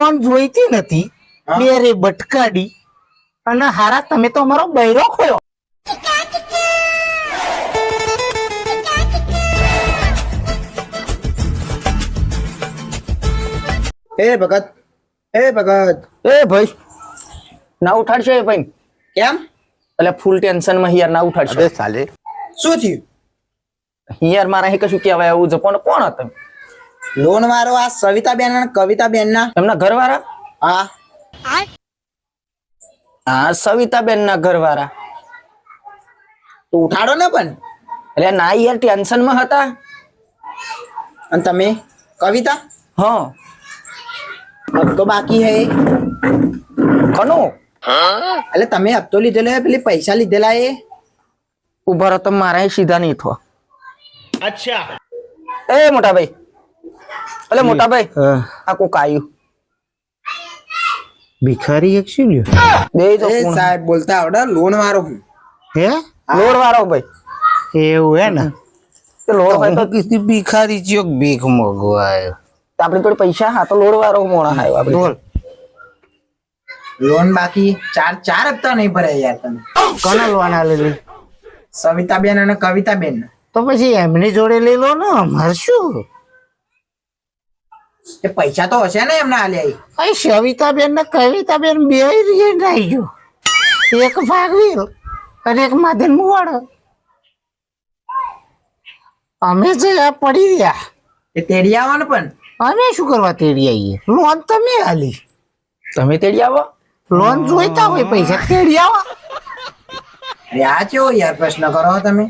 પણ જોઈતી નથી બે રે બટકાડી અને હારા તમે તો અમારો બૈરો ખોયો. એ ભગત એ ભાઈ ના ઉઠાડશો એ ભાઈ કેમ એટલે ફૂલ ટેન્શન માં યાર ના ઉઠાડશો સાલે શું થયું? યાર મારા કશું કહેવાય એવું જપો કોણ હતા લોન વાળો આ સવિતાબેન અને કવિતાબેન ના એમના ઘરવાળા? હા હા સવિતાબેન ના ઘરવાળા. તો ઉઠાડો ને પણ. એટલે ના યાર ટેન્શન માં હતા. અને તમે કવિતા હા હપ્તો બાકી હે કનો એટલે તમે હપ્તો લીધેલો હે પેલી પૈસા લીધેલા એ ઉભા રહો તો મારા સીધા નહીં થવા. અચ્છા એ મોટા ભાઈ એટલે મોટા ભાઈ આ કોક આવ્યું ભિખારી એક શું લ્યો બે તો એ સાહેબ બોલતા આવડે લોન વાળો હું હે લોડ વાળો ભાઈ એવું હે ને તે લોડ હોય તો કિસી ભિખારી ચિયો ભીખ મગવાયો આપણી જોડે પૈસા હા તો લોડ વાળો મોણા આવ્યો આપણે બોલ લોન બાકી ચાર હપ્તા નહીં ભરાય યાર તમે. કોને લોન આલેલી સવિતાબેન અને કવિતાબેન તો પછી એમની જોડે લઈ લો ને અમારે શું એ પૈસા તો હશે ને એમને આલ્યા કઈ સવિતાબેન ને કવિતાબેન બે રિએન્ટ આવી ગયો એક ભાગવીર અને એક માધન મુવાડો અમે જયા પડી રહ્યા એ તેડી આવો ને પણ અમે શું કરવા તેડી આવીએ લોન તમે આલી તમે તેડી આવો લોન જોઈતા હોય પૈસા તેડી આવો અરે આ કેવો યાર પ્રશ્ન કરો તમે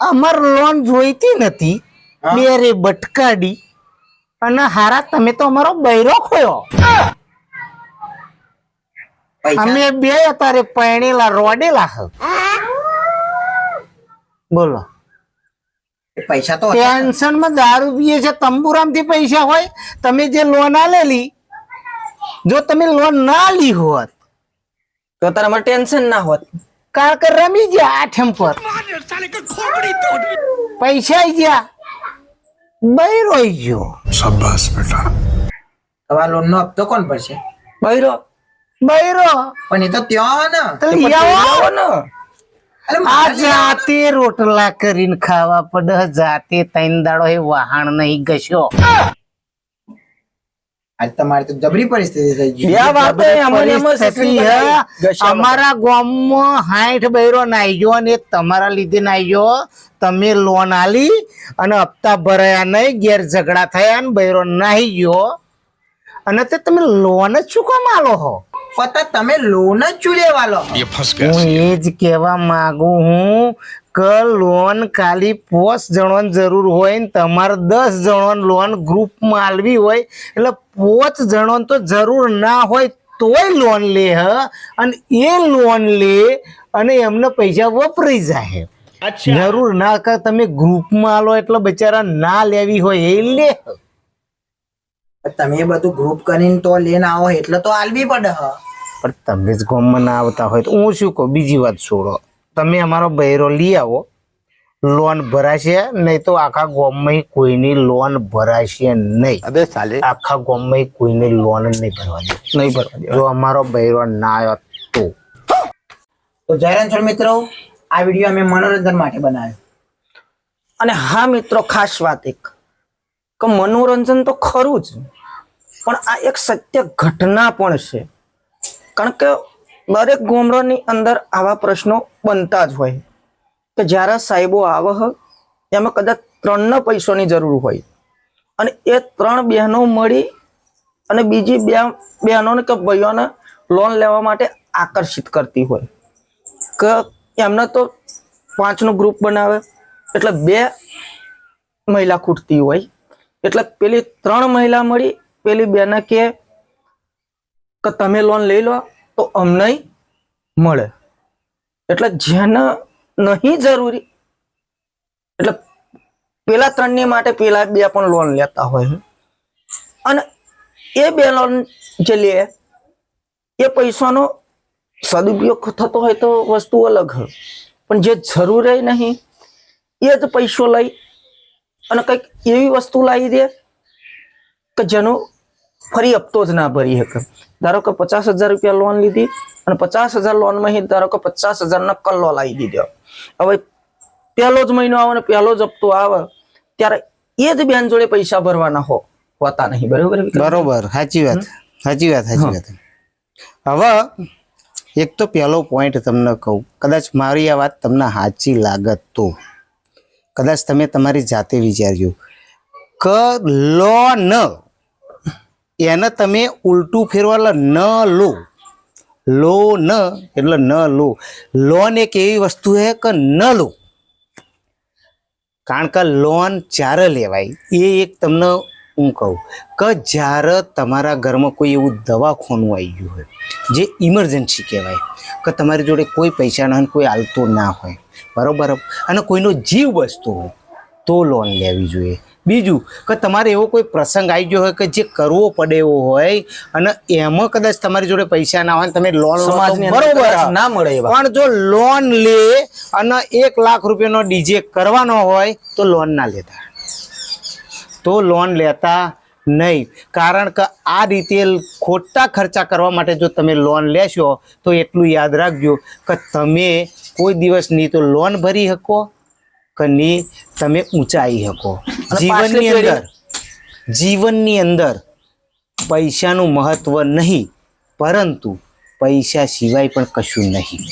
અમાર લોન જોઈતી નથી બે રે બટકાડી અને હારા તમે તો અમારો બૈરો ખોયો. પૈસા અમે બે અત્યારે પરણેલા રોડેલા હ બોલો એ પૈસા તો હશે ને. ટેન્શન માં દારૂ પીએ છે તંબુરામ થી પૈસા હોય તમે જે લોન આલેલી જો તમે લોન ના લી હોત તો તારા માટે ટેન્શન ના હોત. કારણ કે રમી ગયા આઠમ પર પૈસા આઈ ગયા બૈરો આઈ ગયો તમારા લોન નો હપ્તો કોણ ભરશે? બૈરો બૈરો પણ એ તો ત્યાં ને તો લઈ આવો. આવો ને અરે આ મારે જાતે રોટલા કરીને ખાવા પડે જાતે ત્રણ દાડો એ વાહણ નહીં ઘસ્યો આજ તમારી તો જબરી પરિસ્થિતિ થઈ ગઈ. યા વાત એ અમને એમ જ પરિસ્થિતિ હે. ઘસ્યા અમારા ગામમાં 60 બૈરો નાઈ ગયો અને એક તમારા લીધે નાઈ ગયો તમે લોન આલી અને હપ્તા ભરાયા નહીં ઘેર ઝઘડા થયા ને બૈરો નાઈ ગયો અને તે તમે લોન જ શું કામ આલો હો પતા તમે લોન જ શું લેવા લો? હું એ જ કહેવા માંગુ હું કે લોન ખાલી 5 જણોની જરૂર હોય ને તમારે 10 જણોની લોન ગ્રુપમાં આલવી હોય એટલે 5 જણોને તો જરૂર ના હોય તોય લોન લે હ અને એ લોન લે અને એમને પૈસા વપરાઈ જાય. જરૂર ના કે તમે ગ્રુપમાં આલો એટલે બચારા ના લેવી હોય એ લે. તમે બધું ગ્રુપ કરીને તો લઈને આવો એટલે તો આલવી પડે હ. પણ તમે જ ગામમાં ના આવતા હોય તો હું શું કહું બીજી વાત છોડો તમે અમારો બૈરો લઈ આવો લોન ભરાશે નહીં તો આખા ગામમાં કોઈની લોન ભરાશે નહીં. અબે સાલે આખા ગામમાં કોઈની લોન નહીં ભરવા દે નહીં ભરવા દે. જો અમારો બૈરો ના આવ્યો તો જયરામ સર મિત્રો આ વિડીયો અમે મનોરંજન માટે બનાવ્યો. અને હા મિત્રો ખાસ વાત એક કે મનોરંજન તો ખરું જ પણ આ એક સત્ય ઘટના પણ છે. કારણ કે દરેક ગામડાની અંદર આવા પ્રશ્નો બનતા જ હોય કે જ્યારે સાહેબો આવે હ એમાં કદાચ 3 પૈસાની જરૂર હોય અને એ 3 બહેનો મળી અને બીજી 2 બહેનોને કે ભાઈઓને લોન લેવા માટે આકર્ષિત કરતી હોય કે એમને તો 5નું ગ્રુપ બનાવે એટલે 2 મહિલા ખૂટતી હોય એટલે પેલી 3 મહિલા મળી પેલી બેને કે તમે લોન લઈ લો તો અમને મળે એટલે જેને નહીં જરૂરી એટલે પેલા 3ની માટે પેલા 2 પણ લોન લેતા હોય અને એ 2 લોન જે લે એ પૈસાનો સદુપયોગ થતો હોય તો વસ્તુ અલગ હોય પણ જે જરૂર નહીં એ જ પૈસો લઈ અને કંઈક એવી વસ્તુ લાવી દે કે જેનું ફરી હપ્તો જ ના ભરી શકે. ધારો કે 50,000 રૂપિયા લોન લીધી અને 50,000 લોન માં ધારો કે 50,000 ના કલ્લો લાવી દીધો. હવે પહેલો જ મહિનો આવે ને પહેલો જ હપ્તો આવે ત્યારે એ જ બેન જોડે પૈસા ભરવાના હોતા નહીં. બરોબર બરોબર, સાચી વાત. હવે એક તો પહેલો પોઈન્ટ તમને કહું, કદાચ મારી આ વાત તમને સાચી લાગત તો કદાચ તમે તમારી જાતે વિચારજો કે લોન એને તમે ઉલટું ફેરવા ન લો. લોન એટલે ન લો. લોન એક એવી વસ્તુ છે કે ન લો. કારણ કે લોન જ્યારે લેવાય એ એક તમને હું કહું કે જ્યારે તમારા ઘરમાં કોઈ એવું દવાખાનું આવી ગયું હોય જે ઇમરજન્સી કહેવાય, કે તમારી જોડે કોઈ પૈસા ના હોય, કોઈ હાલતો ના હોય, બરોબર, અને કોઈનો જીવ બચતો હોય તો લોન લેવી જોઈએ. બીજું કે તમારે એવો કોઈ પ્રસંગ આવી ગયો હોય કે જે કરવો પડે એવો હોય અને એમાં કદાચ તમારી જોડે પૈસા ના હોય, તમે લોન લો તો બરોબર ના મળે. પણ જો લોન લે અને 1 લાખ રૂપિયાનો ડીજે કરવાનો હોય તો લોન ના લેતા, તો લોન લેતા નહીં. કારણ કે આ રીતે ખોટા ખર્ચા કરવા માટે જો તમે લોન લેશો તો એટલું યાદ રાખજો કે તમે કોઈ દિવસ નહીં તો લોન ભરી શકો કે નહીં તમે ઊંચાઈ શકો. જીવનની અંદર પૈસાનું મહત્વ નહીં, પરંતુ પૈસા સિવાય પણ કશું નહીં,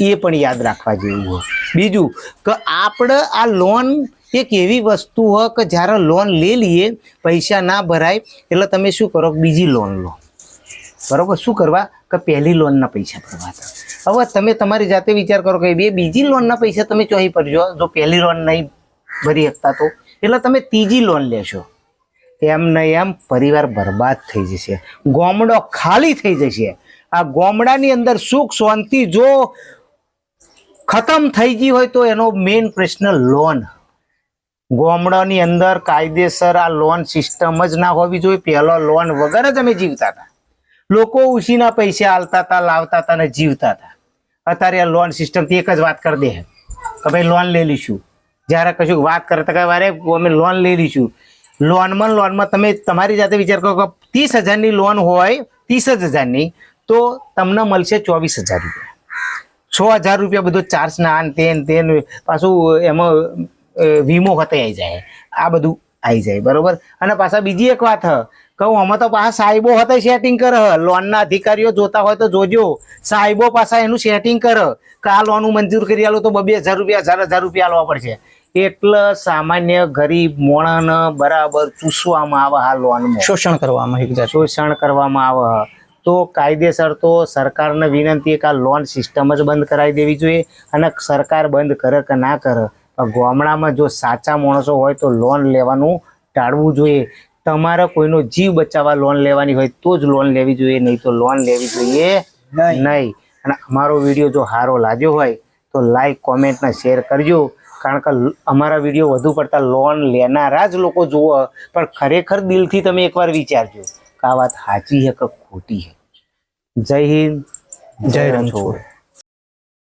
એ પણ યાદ રાખવા જેવું હોય. બીજું કે આપણે આ લોન એક એવી વસ્તુ હોય કે જ્યારે લોન લઈ લઈએ પૈસા ના ભરાય એટલે તમે શું કરો, બીજી લોન લો. બરોબર, શું કરવા કે પહેલી લોનના પૈસા ભરવા હતા. હવે તમે તમારી જાતે વિચાર કરો કે બીજી લોનના પૈસા તમે ચોહી પડજો, જો પહેલી લોન નહીં ભરી શકતા તો એટલે તમે ત્રીજી લોન લેશો. એમ નહીં એમ પરિવાર બરબાદ થઈ જશે, ગામડો ખાલી થઈ જશે. આ ગામડાની અંદર સુખ શાંતિ જો ખતમ થઈ ગઈ હોય તો એનો મેઇન પ્રશ્ન લોન. ગામડાની અંદર કાયદેસર આ લોન સિસ્ટમ જ ના હોવી જોઈએ. પહેલો લોન વગર જ અમે જીવતા હતા. લોકો ઉછીના પૈસા આલતા હતા, લાવતા હતા ને જીવતા હતા. અત્યારે આ લોન સિસ્ટમથી એક જ વાત કરી દે કે ભાઈ લોન લઈ લઈશું. જ્યારે કશું વાત કરતા કે અરે અમે લોન લઈ લઈશું, લોનમાં તમે તમારી જાતે વિચાર કરો કે 30,000ની લોન હોય, 30,000ની, તો તમને મળશે 24,000 રૂપિયા. 6,000 રૂપિયા બધો ચાર્જ ના આન તેન પાછું એમાં વીમો હતે આવી જાય, આ બધું આવી જાય. બરોબર. અને પાછા બીજી એક વાત કહું, આમાં તો પાછા સાહેબો હતા સેટિંગ કરે. લોનના અધિકારીઓ જોતા હોય તો જોજો, સાહેબો પાછા એનું સેટિંગ કરે કે આ લોન મંજૂર કરી આલો તો 2,000 રૂપિયા 1,000 રૂપિયા આલવા પડશે. એટલે સામાન્ય ગરીબ મોણાને બરાબર ચૂસવામાં આવે આ લોનમાં, શોષણ કરવામાં આવે. તો કાયદેસર તો સરકારને વિનંતી કે આ લોન સિસ્ટમ જ બંધ કરાવી દેવી જોઈએ. અને સરકાર બંધ કરે કે ના કરે, ગામડામાં જો સાચા માણસો હોય તો લોન લેવાનું ટાળવું જોઈએ. તમારે કોઈનો જીવ બચાવવા લોન લેવાની હોય તો જ લોન લેવી જોઈએ, નહીં તો લોન લેવી જોઈએ નહીં. અને અમારો વિડીયો જો સારો લાગ્યો હોય તો લાઈક, કોમેન્ટ ને શેર કરજો. કારણ કે અમારા વિડીયો વધુ પડતા લોન લેનારા જ લોકો જુઓ, પણ ખરેખર દિલથી તમે એકવાર વિચારજો કે આ વાત સાચી છે કે ખોટી છે. જય હિન્દ, જય રણછોડ.